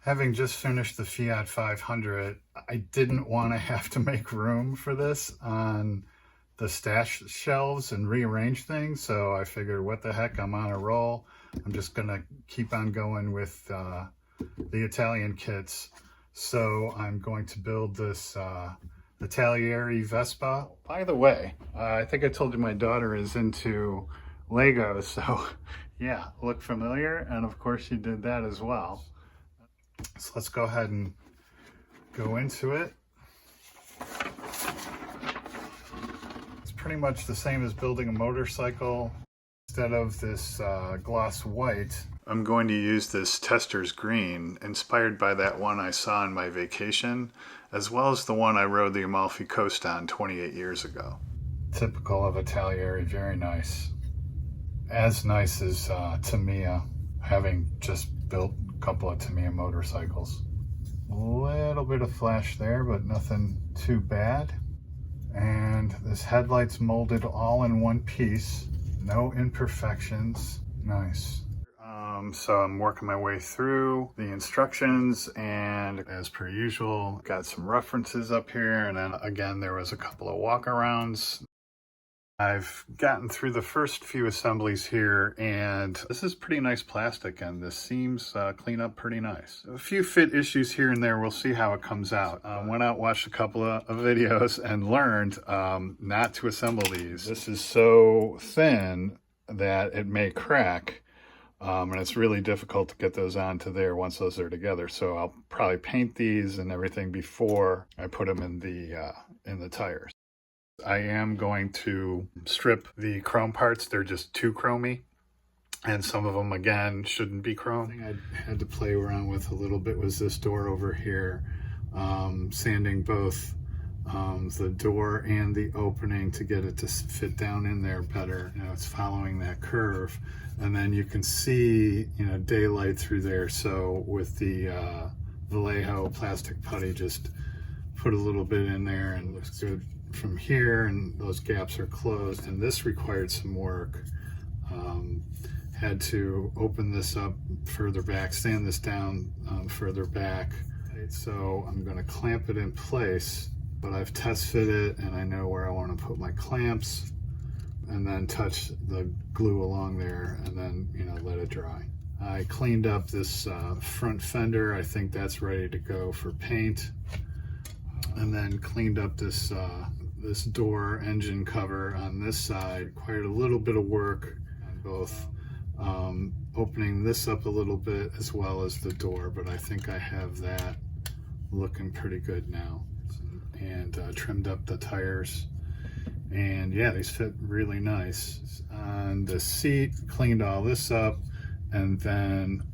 Having just finished the Fiat 500, I didn't want to have to make room for this on the stash shelves and rearrange things, so I figured, what the heck, I'm on a roll. I'm just gonna keep on going with the Italian kits. So I'm going to build this Italeri Vespa. By the way, I think I told you my daughter is into Legos, so yeah, look familiar? And of course she did that as well. So let's go ahead and go into it. It's pretty much the same as building a motorcycle. Instead of this gloss white, I'm going to use this Tester's green, inspired by that one I saw on my vacation, as well as the one I rode the Amalfi Coast on 28 years ago. Typical of Italeri, very nice. As nice as Tamiya, having just built a couple of Tamiya motorcycles. A little bit of flash there, but nothing too bad. And this headlight's molded all in one piece. No imperfections. Nice. So I'm working my way through the instructions, and as per usual, got some references up here, and then again there was a couple of walkarounds. I've gotten through the first few assemblies here, and this is pretty nice plastic, and the seams clean up pretty nice. A few fit issues here and there, we'll see how it comes out. Went out, watched a couple of videos, and learned not to assemble these. This is so thin that it may crack, and it's really difficult to get those onto there once those are together. So I'll probably paint these and everything before I put them in the tires. I am going to strip the chrome parts. They're just too chromy, and some of them, again, shouldn't be chrome. The thing I had to play around with a little bit was this door over here, sanding both the door and the opening to get it to fit down in there better. You know, it's following that curve, and then you can see, you know, daylight through there. So with the Vallejo plastic putty, just put a little bit in there, and it looks good from here, and those gaps are closed. And this required some work. Had to open this up further back, sand this down further back. So I'm going to clamp it in place, but I've test fit it and I know where I want to put my clamps, and then touch the glue along there, and then, you know, let it dry. I cleaned up this front fender. I think that's ready to go for paint. And then cleaned up this this door engine cover on this side. Required a little bit of work on both, opening this up a little bit as well as the door, but I think I have that looking pretty good now. And trimmed up the tires, and yeah, these fit really nice. On the seat, cleaned all this up, and then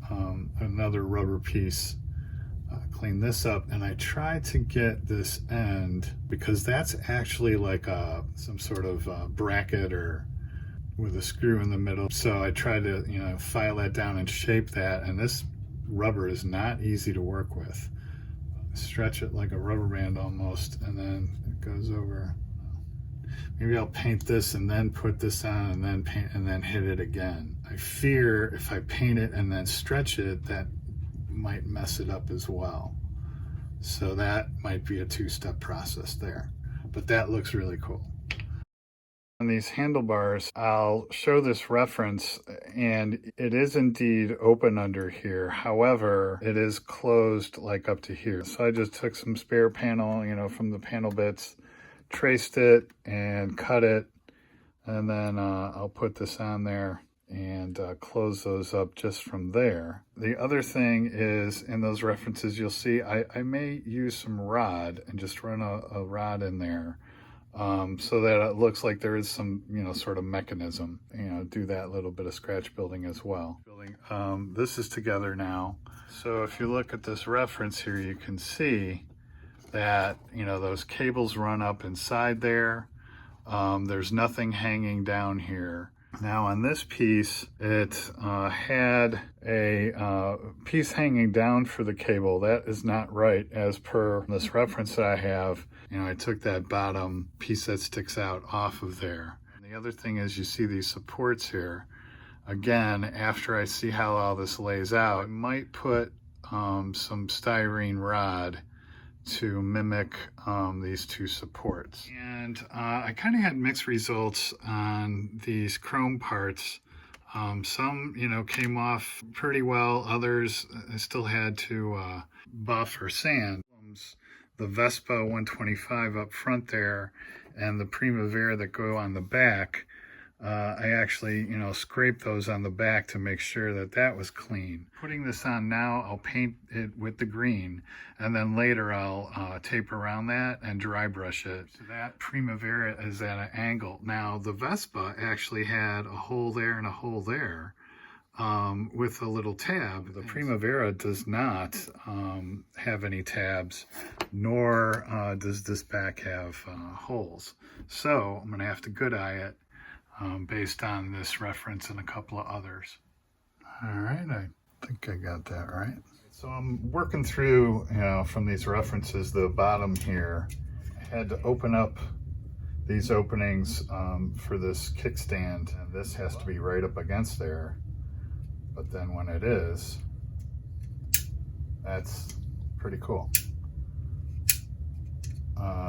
another rubber piece. Clean this up, and I tried to get this end, because that's actually like some sort of bracket or with a screw in the middle. So I tried to, you know, file that down and shape that, and this rubber is not easy to work with. Stretch it like a rubber band almost, and then it goes over. Maybe I'll paint this and then put this on, and then paint and then hit it again. I fear if I paint it and then stretch it, that might mess it up as well. So that might be a two-step process there, but that looks really cool. On these handlebars, I'll show this reference, and it is indeed open under here. However, it is closed like up to here. So I just took some spare panel, you know, from the panel bits, traced it and cut it, and then I'll put this on there and close those up just from there. The other thing is, in those references, you'll see I may use some rod and just run a rod in there, so that it looks like there is some, you know, sort of mechanism, you know, do that little bit of scratch building as well. This is together now. So if you look at this reference here, you can see that, you know, those cables run up inside there. There's nothing hanging down here. Now on this piece, it had a piece hanging down for the cable. That is not right as per this reference that I have. You know, I took that bottom piece that sticks out off of there. And the other thing is, you see these supports here. Again, after I see how all this lays out, I might put some styrene rod to mimic these two supports. And I kind of had mixed results on these chrome parts. Some, came off pretty well. Others I still had to buff or sand. The Vespa 125 up front there and the Primavera that go on the back, I actually, scraped those on the back to make sure that that was clean. Putting this on now, I'll paint it with the green, and then later I'll tape around that and dry brush it. So that Primavera is at an angle. Now, the Vespa actually had a hole there and a hole there with a little tab. The Primavera does not have any tabs, nor does this back have holes. So I'm going to have to good eye it. Based on this reference and a couple of others. All right, I think I got that right. So I'm working through, from these references, the bottom here. I had to open up these openings for this kickstand, and this has to be right up against there. But then when it is, that's pretty cool.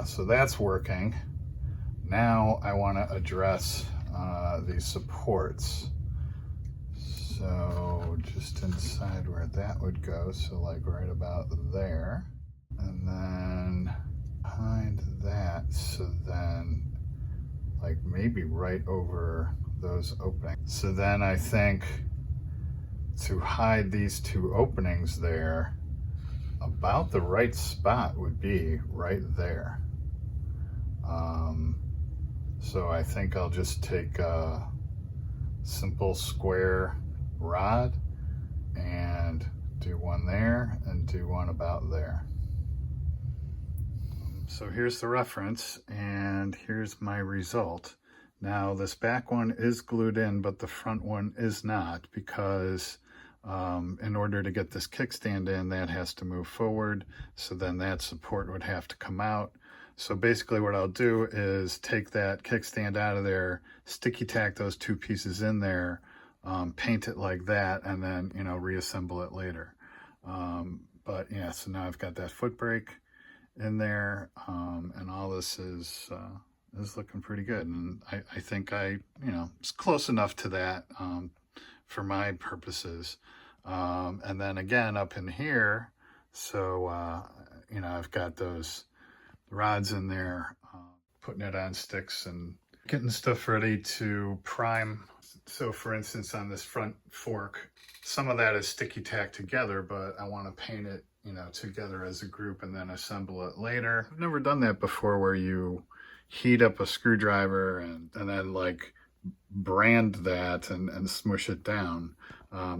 So that's working. Now I want to address these supports. So just inside where that would go, so like right about there, and then behind that, so then like maybe right over those openings. So then I think to hide these two openings there, about the right spot would be right there. So I think I'll just take a simple square rod and do one there and do one about there. So here's the reference and here's my result. Now this back one is glued in, but the front one is not, because in order to get this kickstand in, that has to move forward. So then that support would have to come out. So basically what I'll do is take that kickstand out of there, sticky tack those two pieces in there, paint it like that, and then, reassemble it later. But yeah, so now I've got that foot brake in there, and all this is looking pretty good. And I think it's close enough to that for my purposes. And then again, up in here, so, I've got those rods in there, putting it on sticks and getting stuff ready to prime. So for instance, on this front fork, some of that is sticky tacked together, but I want to paint it, together as a group and then assemble it later. I've never done that before, where you heat up a screwdriver and then like brand that and smush it down.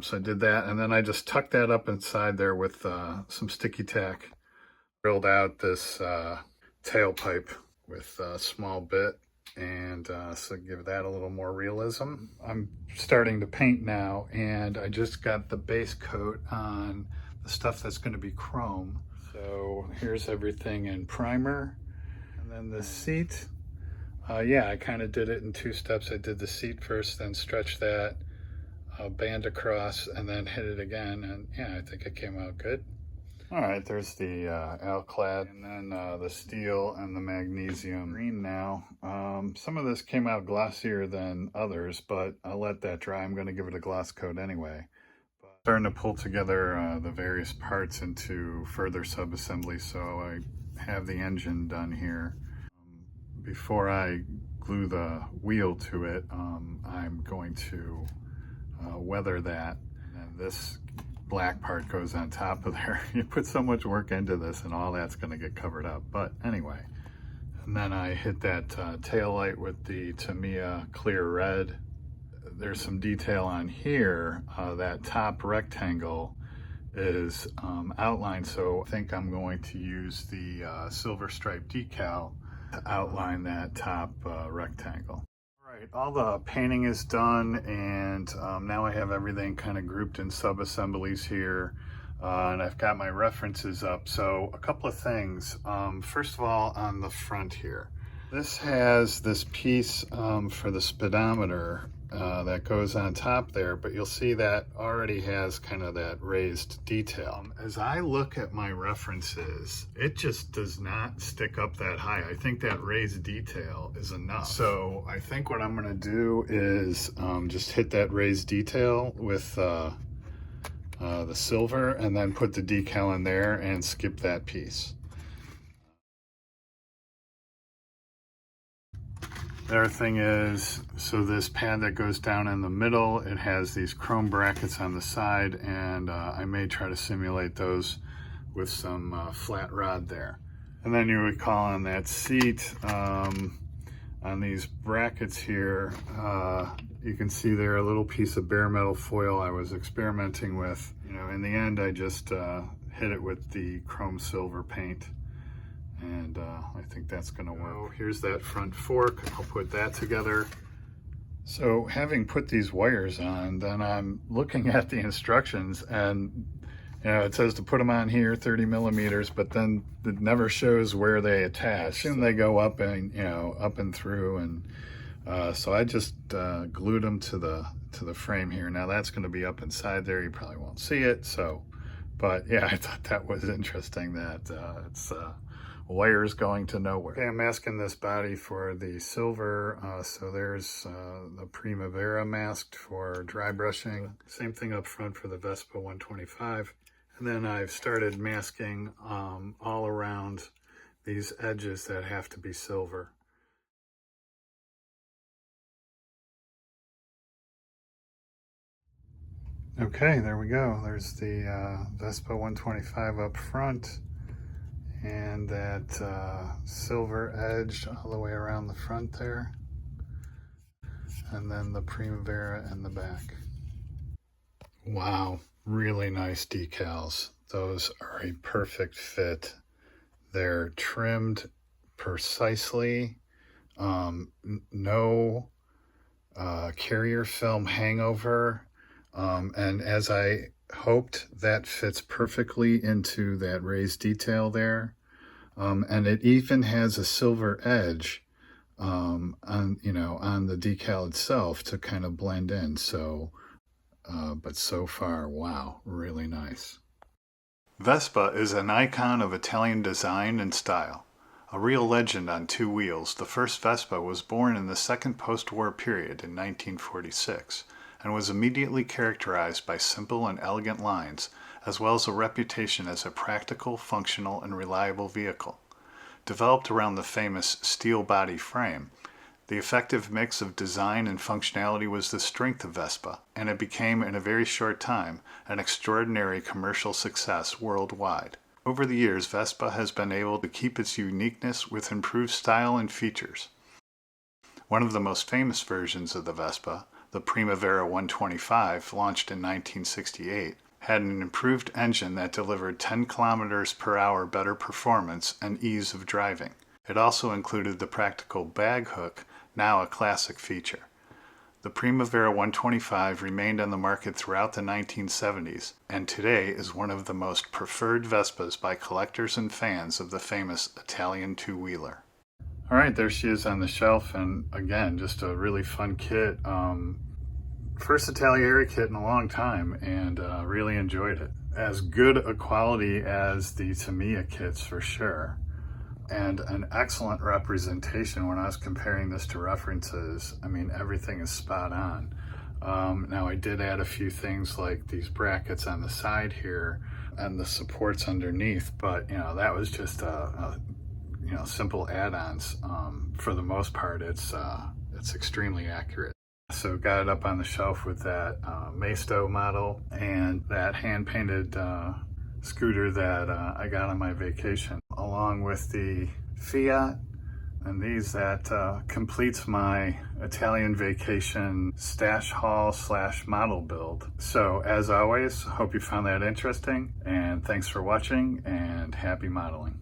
So I did that, and then I just tucked that up inside there with some sticky tack. Drilled out this tailpipe with a small bit, and so give that a little more realism. I'm starting to paint now, and I just got the base coat on the stuff that's going to be chrome. So here's everything in primer, and then the seat. Yeah, I kind of did it in two steps. I did the seat first, then stretched that, band across, and then hit it again, and yeah, I think it came out good. All right, there's the alclad, and then the steel and the magnesium green now. Some of this came out glossier than others, but I'll let that dry. I'm going to give it a gloss coat anyway. But starting to pull together the various parts into further sub-assembly, so I have the engine done here. Before I glue the wheel to it, I'm going to weather that, and this black part goes on top of there. You put so much work into this, and all that's going to get covered up. But anyway, and then I hit that tail light with the Tamiya clear red. There's some detail on here. That top rectangle is outlined, so I think I'm going to use the silver stripe decal to outline that top rectangle. Right, all the painting is done, and now I have everything kind of grouped in sub-assemblies here, and I've got my references up. So a couple of things. First of all, on the front here, this has this piece for the speedometer that goes on top there, but you'll see that already has kind of that raised detail. As I look at my references, it just does not stick up that high. I think that raised detail is enough. So I think what I'm going to do is just hit that raised detail with the silver and then put the decal in there and skip that piece. The other thing is, so this pad that goes down in the middle, it has these chrome brackets on the side, and I may try to simulate those with some flat rod there. And then you recall on that seat, on these brackets here, you can see there a little piece of bare metal foil I was experimenting with. You know, in the end, I just hit it with the chrome silver paint. And I think that's going to work. Here's that front fork. I'll put that together. So having put these wires on, then I'm looking at the instructions, and you know, it says to put them on here 30 millimeters, but then it never shows where they attach. And they go up and, you know, up and through. And so I just glued them to the frame here. Now that's going to be up inside there. You probably won't see it. So, but yeah, I thought that was interesting that it's wires going to nowhere. Okay, I'm masking this body for the silver. So there's the Primavera masked for dry brushing. Same thing up front for the Vespa 125. And then I've started masking all around these edges that have to be silver. Okay, there we go. There's the Vespa 125 up front, and that silver edge all the way around the front there, and then the Primavera in the back. Wow, really nice decals. Those are a perfect fit. They're trimmed precisely, no carrier film hangover, and as I hoped, that fits perfectly into that raised detail there. And it even has a silver edge on the decal itself to kind of blend in. So, but so far, wow, really nice. Vespa is an icon of Italian design and style. A real legend on two wheels, the first Vespa was born in the second post-war period in 1946 and was immediately characterized by simple and elegant lines, as well as a reputation as a practical, functional, and reliable vehicle. Developed around the famous steel body frame, the effective mix of design and functionality was the strength of Vespa, and it became, in a very short time, an extraordinary commercial success worldwide. Over the years, Vespa has been able to keep its uniqueness with improved style and features. One of the most famous versions of the Vespa, the Primavera 125, launched in 1968, had an improved engine that delivered 10 kilometers per hour better performance and ease of driving. It also included the practical bag hook, now a classic feature. The Primavera 125 remained on the market throughout the 1970s, and today is one of the most preferred Vespas by collectors and fans of the famous Italian two-wheeler. All right, there she is on the shelf, and again, just a really fun kit. First Italeri kit in a long time, and really enjoyed it. As good a quality as the Tamiya kits for sure, and an excellent representation. When I was comparing this to references, I mean, everything is spot on. Now I did add a few things like these brackets on the side here and the supports underneath, but you know, that was just simple add-ons. For the most part, it's extremely accurate. So got it up on the shelf with that Maisto model and that hand-painted scooter that I got on my vacation, along with the Fiat, and these that completes my Italian vacation stash haul / model build. So as always, hope you found that interesting, and thanks for watching, and happy modeling.